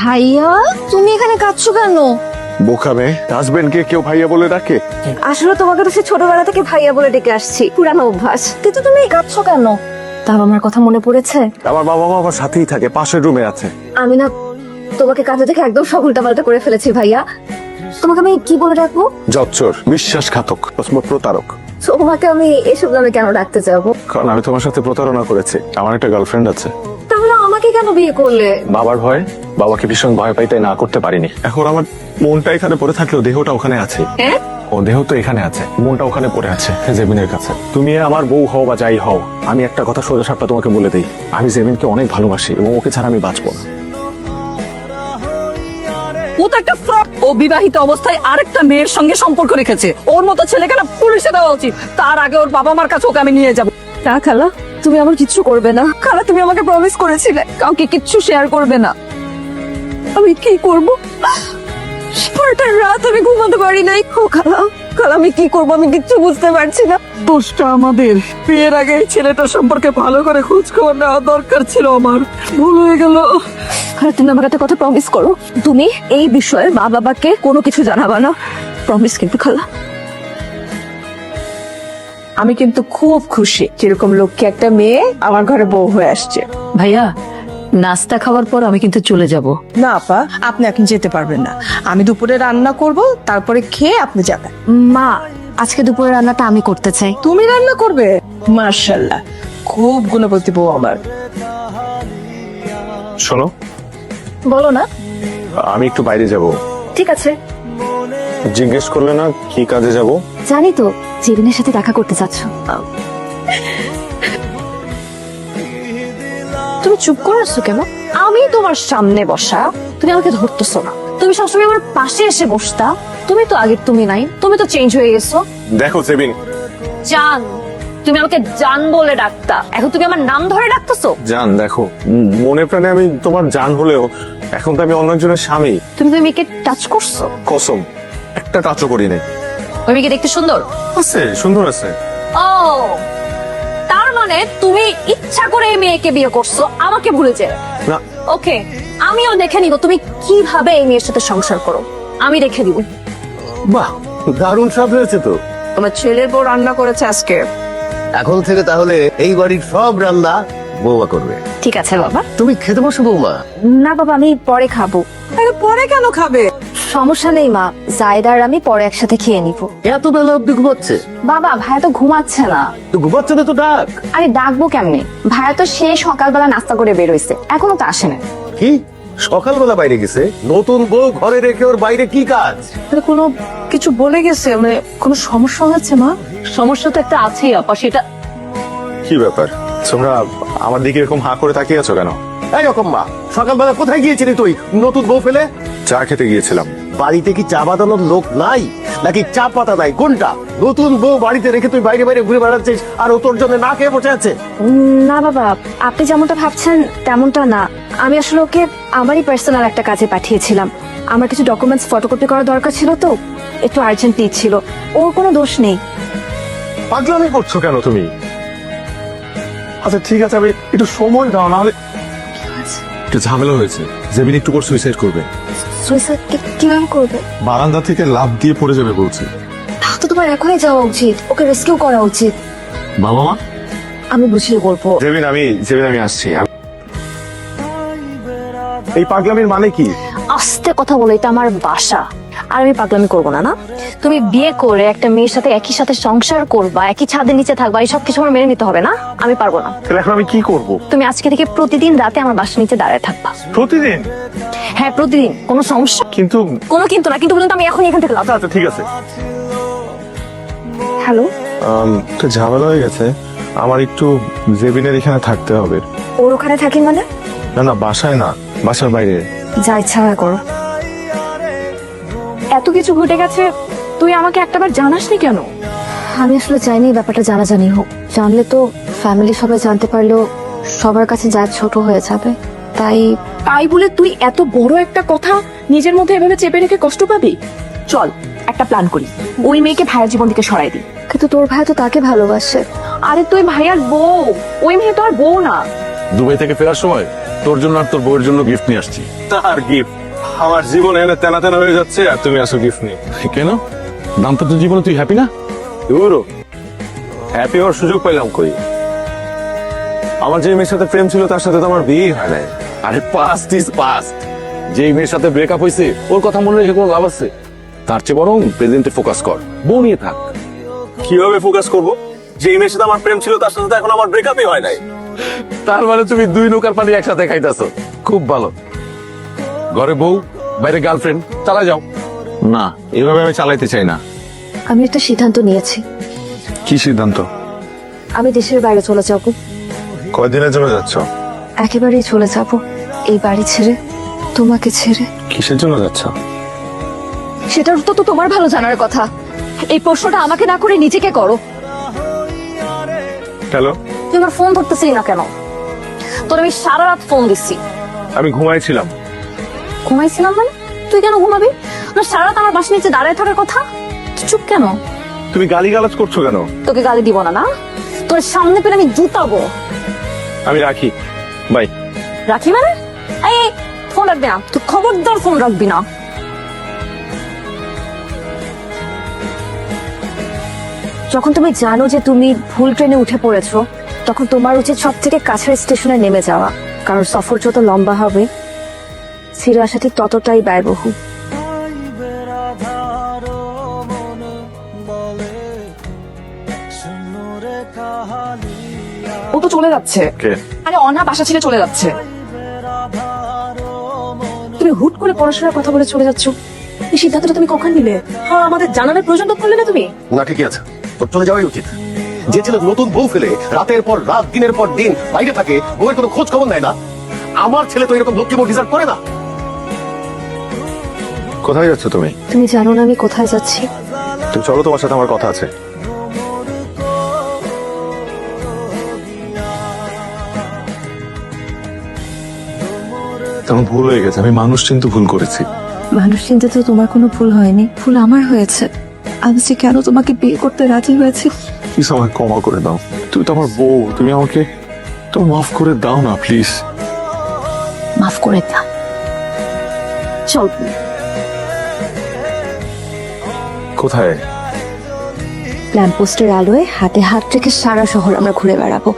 ভাইয়া তুমি এখানে কাঁদছো কেন? বোকা মেয়ে, হাজবেন্ডকে কেউ ভাইয়া বলে ডাকে? আসলে তোমাকে তো সে ছোটবেলা থেকে ভাইয়া বলে ডেকে আসছি, পুরানো অভ্যাস। কিন্তু তুমি কাঁদছো কেন? তার আমার কথা মনে পড়েছে? আমার বাবা মা আমার সাথেই থাকে, পাশের রুমে আছে। আমি না তোমাকে কাঁদতে দেখে একদম সব উল্টাপাল্টা করে ফেলেছি ভাইয়া। তোমাকে আমি কি বলে ডাকবো? জচ্চর, বিশ্বাসঘাতক, প্রতারক। তোমাকে আমি এসব নামে কেন ডাকতে যাবো? কারণ আমি তোমার সাথে প্রতারণা করেছি। আমার একটা গার্লফ্রেন্ড আছে। তাহলে আমাকে কেন বিয়ে করলে? বাবার ভয়, বাবাকে ভীষণ ভয় পাই, তাই না করতে পারিনি। এখন আমার মনটা এখানে পড়ে থাকলেও দেহটা ওখানে আছে। হ্যাঁ? ও দেহ তো এখানে আছে, মনটা ওখানে পড়ে আছে জেমিনের কাছে। তুমি আমার বউ হও বা যাই হও, আমি একটা কথা সোজা সাপটা তোমাকে বলে দিই, আমি জেমিনকে অনেক ভালোবাসি এবং ওকে ছাড়া আমি বাঁচবো না। ও তো একটা ফ্রড। ও বিবাহিত অবস্থায় আরেকটা মেয়ের সঙ্গে সম্পর্ক রেখেছে। ওর মতো ছেলেকে না পুলিশে দেওয়া উচিত। তার আগে ওর বাবা মার কাছে ওকে আমি নিয়ে যাব। না খালা, তুমি আমার কিচ্ছু করবে না। খালা তুমি আমাকে প্রমিস করেছিলে কাউকে কিচ্ছু শেয়ার করবে না। আমি কি করব? সারাটা রাত আমি ঘুমাতে পারি নাই। ও খালা, খালা আমি কি করব আমি কিচ্ছু বুঝতে পারছি না। দোষটা আমাদের। বিয়ের আগে এই ছেলেটার সম্পর্কে ভালো করে খোঁজ খবর নেওয়া দরকার ছিল আমার। ভুল হয়ে গেল। খালা তুমি আমাকে একটা কথা প্রমিস করো, তুমি এই বিষয়ে মা বাবাকে কোনো কিছু জানাবা না। প্রমিস কিন্তু খালা। আমি কিন্তু খুব খুশি যেরকম লক্ষ্মী একটা মেয়ে আমার ঘরে বউ হয়ে আসছে। ভাইয়া, নাস্তা খাওয়ার পর আমি কিন্তু চলে যাব। না আপা, আপনি এখন যেতে পারবেন না। আমি দুপুরে রান্না করব, তারপরে খেয়ে আপনি যাবেন। মা, আজকে দুপুরের রান্নাটা আমি করতে চাই। তুমি রান্না করবে? মার্শাল্লাহ, খুব গুণবতী বউ আমার। শোনো, বলো না। আমি একটু বাইরে যাব। ঠিক আছে। জিজ্ঞেস করলে না কি কাজে যাব? জানি তো, জেরিনের সাথে দেখা করতে চাচ্ছ। তুমি চুপ করে আছো কেন? আমি তোমার সামনে বসা, তুমি আমাকে ধরতেছো না। তুমি সবসময় আমার পাশে এসে বসতা। তুমি তো আগে তুমি নাই, তুমি তো চেঞ্জ হয়ে গেছো। দেখো জেমিন, জান, তুমি আমাকে জান বলে ডাকতা, এখন তুমি আমার নাম ধরে ডাকতেছো। জান দেখো, মনে প্রাণে আমি তোমার জান হলেও এখন তো আমি অন্য একজনের স্বামী। তুমি তো মেয়েকে টাচ করছো। কসম, একটা টাচও করি নাই। ওই মেয়েকে দেখতে সুন্দর আছে, সুন্দর আছে। ও, তার মানে তুমি ইচ্ছা করে এই মেয়েকে বিয়ে করছো আমাকে ভুলে যে। না, ওকে, আমিও দেখে নিব তুমি কিভাবে এই মেয়ের সাথে সংসার করো। আমি দেখে দিব। বাহ, দারুণ স্বাদ হয়েছে তো। আমার ছেলের বউ রান্না করেছে আজকে। এখন থেকে তাহলে এই বাড়ির সব রান্না বৌমা করবে। ঠিক আছে বাবা। তুমি খেতে বসো বৌমা। না বাবা, আমি পরে খাবো। আরে পরে কেন খাবে? সমস্যা নেই মা, জায়দা আর আমি পরে একসাথে খেয়ে নিব। এত বেলা অব্দি ঘুমাচ্ছে? বাবা, ভাইয়া তো ঘুমাচ্ছে না। তো ঘুমাচ্ছে না তো ডাক। আরে ডাকবো কেমনে? ভাইয়া তো সেই সকালবেলা নাস্তা করে বের হইছে, এখনো তো আসে না। কি সকালবেলা বাইরে গেছে? নতুন বউ ঘরে রেখে ওর বাইরে কি কাজ? কোনো কিছু বলে গেছে, মানে কোনো সমস্যা হয়েছে মা? সমস্যা তো একটা আছেই আপা, সেটা কি ব্যাপার? তোমরা আমার দিকে এরকম হাঁ করে তাকিয়ে আছো কেন? এইরকম মা, সকালবেলা কোথায় গিয়েছিলি তুই নতুন বউ ফেলে? চা খেতে গিয়েছিলাম। বাড়িতে কি চা বাঁধানোর লোক নাই নাকি চা পাতা নাই? কোনটা? নতুন বউ বাড়িতে রেখে তুই বাইরে বাইরে ঘুরে বেড়াচ্ছিস আর ও তোর জন্য না খেয়ে বসে আছে? না বাবা, আপনি যেমনটা ভাবছেন তেমনটা না। আমি আসলে ওকে আমারই পার্সোনাল একটা কাজে পাঠিয়েছিলাম। আমার কিছু ডকুমেন্টস ফটোকপি করা দরকার ছিল, তো একটু আর্জেন্ট ছিল। ওর কোনো দোষ নেই। পাগলামি করছো কেন তুমি? আচ্ছা ঠিক আছে, আমি একটু সময় দাও, নাহলে একটু ঝামেলা হয়েছে। জেমিন একটু পর সুইসাইড করবে। সুইসাইড কিভাবে করবে? বারান্দা থেকে লাফ দিয়ে পড়ে যাবে বলছে। তা তো তোমার এখনই যাওয়া উচিত, ওকে রেস্কিউ করা উচিত। বাবা মা, আমি বুঝিয়ে বলবো। জেমিন আমি আসছি। এই পাগলামির মানে কি? আস্তে কথা বলে, এটা আমার বাসা। আর আমি পাগলামি করবো না। না, তুমি বিয়ে করে একটা মেয়ের সাথে একই সাথে সংসার করবা, একই ছাদের নিচে থাকবা, এই সব কিছু আমার মেনে নিতে হবে না। আমি পারবো না। তাহলে এখন আমি কি করব? তুমি আজকে থেকে প্রতিদিন রাতে আমার বাসার নিচে দাঁড়ায় থাকবা। প্রতিদিন? হ্যাঁ প্রতিদিন। কোনো সমস্যা? কিন্তু কোনো কিন্তু না, কিন্তু বলুন তো আমি এখন এখান থেকে লাভ। আচ্ছা ঠিক আছে। হ্যালো, একটু ঝামেলা হয়ে গেছে, আমার একটু জেবিনের এখানে থাকতে হবে। ওর ওখানে থাকি মানে? না বাসায় না, বাসার বাইরে। যা ইচ্ছা হয় করো। এত কিছু ঘটে গেছে, তুই আমাকে একটাবার জানাসনি কেন? আমি আসলে চাইনি ব্যাপারটা জানাজানি হোক। জানলে তো ফ্যামিলি সবাই জানতে পারলেও সবার কাছে যা ছোট হয়ে যাবে, তাই। তাই বলে তুই এত বড় একটা কথা নিজের মধ্যে এভাবে চেপে রেখে কষ্ট পাবি? চল একটা প্ল্যান করি, ওই মেয়েকে ভাইয়ের জীবন থেকে সরাই দিই। কিন্তু তোর ভাই তো তাকে ভালোবাসে। আরে তুই ভাইয়ার বউ, ওই মেয়ে তো আর বউ না। দুবাই থেকে ফেরার সময় তোর জন্য আর তোর বউয়ের জন্য গিফট নিয়ে আসছি। তার গিফট আমার জীবন এনে তেনা তেনা হয়ে যাচ্ছে, আর তুমি আসো গিফট নিয়ে। কেন? দাম্পত্য জীবনে তুই হ্যাপি না? দূরও হ্যাপি হওয়ার সুযোগ পাইলাম কই? আমার যে মেয়ের সাথে প্রেম ছিল তার সাথে তো আমার বিয়ে হয় নাই। আরে পাস্ট ইজ পাস্ট। যে মেয়ের সাথে ব্রেকআপ হয়েছে ওর কথা মনে রেখে কোনো লাভ আছে? তার চেয়ে বরং প্রেজেন্টে ফোকাস কর, বউ নিয়ে থাক। কিভাবে ফোকাস করব? যে মেয়ের সাথে আমার প্রেম ছিল তার সাথে তো এখন আমার ব্রেকআপই হয় নাই। তার মানে তুমি দুই নৌকার পানি একসাথে খাইতেছো। খুব ভালো। ঘরে বউ, বাইরে গার্লফ্রেন্ড, চালা যাও। না, এভাবে আমি চালাইতে চাই না। আমি একটা সিদ্ধান্ত নিয়েছি, কি সিদ্ধান্ত? আমি দেশের বাইরে চলে যাব। কয়দিনের জন্য যাচ্ছ? একেবারেই চলে যাব, এই বাড়ি ছেড়ে, তোমাকে ছেড়ে। কিসের জন্য যাচ্ছ? সেটার তো তোমার ভালো জানার কথা। এই প্রশ্নটা আমাকে না করে নিজেকে করো। হ্যালো, তুই আমার ফোন ধরতেছিস না কেন? তোর আমি সারা রাত ফোন দিচ্ছি। আমি ঘুমাইছিলাম। ঘুমাইছিলাম মানে? তুই কেন ঘুমাবি? আমার সারা রাত আমার বাসা নিচে দাঁড়ায় থাকার কথা। চুপ কেন? তুমি গালিগালাজ করছো কেন? তোকে গালি দিব না, না তোর সামনে পেলে আমি জুতাবো। আমি রাখি, বাই। রাখি মানে? এই ফোন রাখবি না, তুই খবরদার ফোন রাখবি না। যখন তুমি জানো যে তুমি ভুল ট্রেনে উঠে পড়েছো, তখন তোমার উচিত সব থেকে কাছের স্টেশনে নেমে যাওয়া। কারণ সফর যত লম্বা হবে, ফিরে আসা ঠিক ততটাই ব্যয়বহুল। ও তো চলে যাচ্ছে। কে? আরে অনা বাসা ছেড়ে চলে যাচ্ছে। তুমি হুট করে পড়াশোনার কথা বলে চলে যাচ্ছ, এই সিদ্ধান্তটা তুমি কখন নিলে? হ্যাঁ, আমাদের জানানোর প্রয়োজন তো করলে না তুমি। না, ঠিকই আছে, তোর চলে যাওয়াই উচিত। যে ছেলে নতুন বউ ফেলে রাতের পর রাত দিনের পর দিন বাইরে থাকে, বউয়ের কোনো খোঁজ খবর নেয় না, আমার ছেলে তো এরকম লক্ষ্মী বউ ডিজার্ভ করে না। কোথায় যাচ্ছ তুমি? তুমি জানো না আমি কোথায় যাচ্ছি? তুমি চলো, তোমার সাথে আমার কথা আছে। তেমন ভুল হয়ে গেছে, আমি মানুষ চিনতে ভুল করেছি। মানুষ চিনতে তো তোমার কোনো ভুল হয়নি, ভুল আমার হয়েছে। আমি যে কেন তোমাকে বিয়ে করতে রাজি হয়েছি। প্লিজ আমাকে ক্ষমা করে দাও। তুমি তো আমার বউ, তুমি আমাকে তো মাফ করে দাও না প্লিজ। মাফ করে দাও। চল। কোথায়? ল্যাম্পপোস্টের আলোয় হাতে হাত রেখে সারা শহর আমরা ঘুরে বেড়াবো।